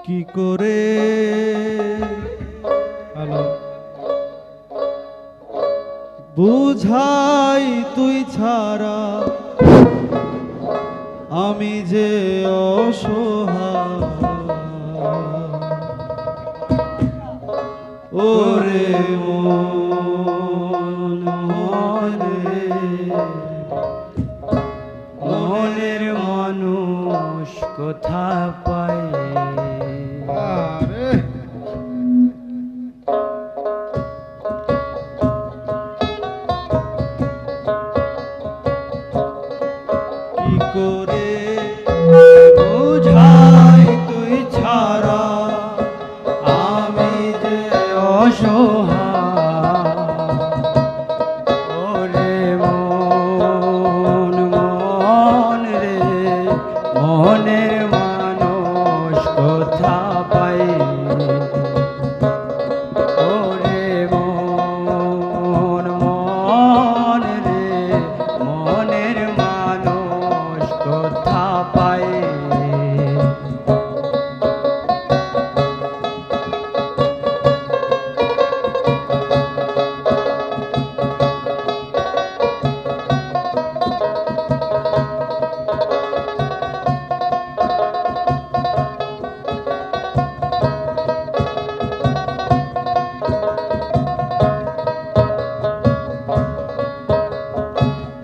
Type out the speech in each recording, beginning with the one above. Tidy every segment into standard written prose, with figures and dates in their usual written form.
কি করে হ্যালো বুঝাই তুই ছাড়া আমি যে অসহায় ওরে মন মনে মনের মানুষ কোথা পায় কি করে বুঝাই তুই ছাড়া আমি যে অসহায় ওরে মন মন রে মনের মানুষ কোথা পায় ওরে মন মন রে মনের মানুষ কোথা পায়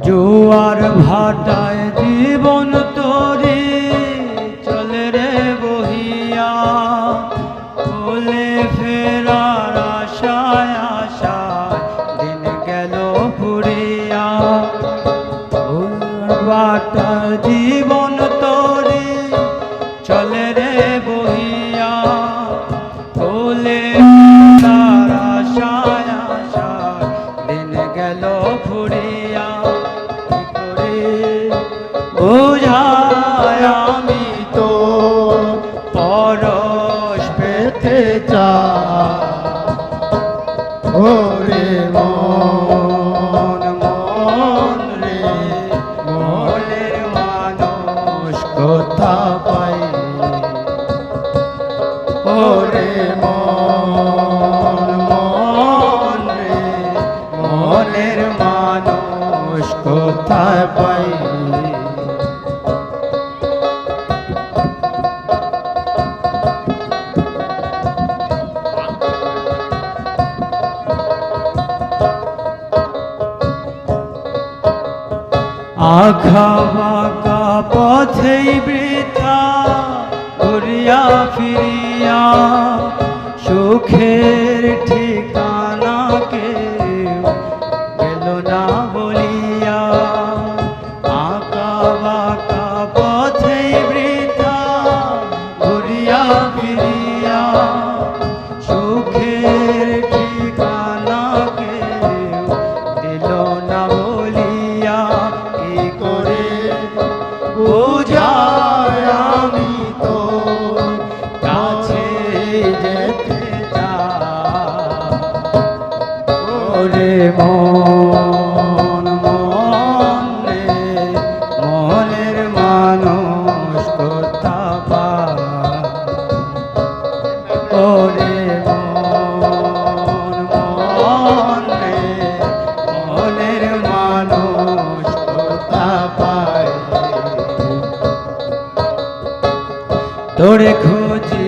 জোয়ার ভাটায় জীবন তরি চলে রে বহিয়া বলে ফেরার আশায় আশায় দিন গেল ফুরিয়া জোয়ার ভাটায় জীবন তরি চলে রে বহিয়া বলে ফেরার আশায় আশায় দিন গেল ফুরিয়া বুঝায় আমি তো পরশ পেতে চাই ওরে মন মন রে মনের মানুষ কোথা পাই ওরে মন মন রে মনের মানুষ কোথায় পাই আখা বাঁকা পথেই বৃথা ঘুরিয়া ফিরিয়া সুখের ঠিকানা কেউ গেল না বলিয়া আঁকা বাঁকা পথেই বৃথা ঘুরিয়া ফিরিয়া সুখের ঠিকানা কেউ দিল না বলিয়া কি করে বুঝায় আমি তো কাছে যেতে চাই ওরে মন মন রে মনের মানুষ কোথা পায় ওরে মন মন রে মনের মানুষ কোথা পায় তোরে খুঁজি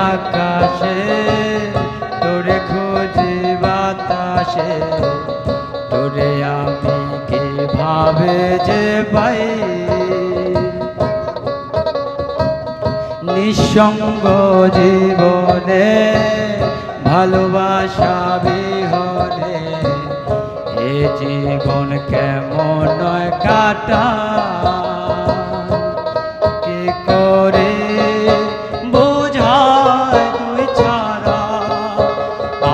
আকাশে তোরে খুঁজি বাতাসে তোরে আমি কিভাবে যে পাই নিঃসঙ্গ জীবনে ভালোবাসা বিহনে এ জীবন কেমন নয় কাটা কি করে বুঝায় তুই ছাড়া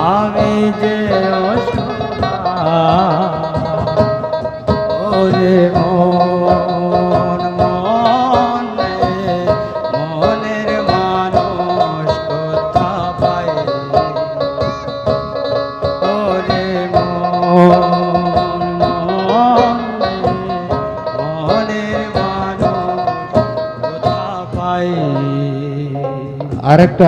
আমি যে অসহায় ওরে মন মন রে মনের মানুষ কোথা পায় ওরে মন মন রে মনের মানুষ কোথা পায় আরেকটা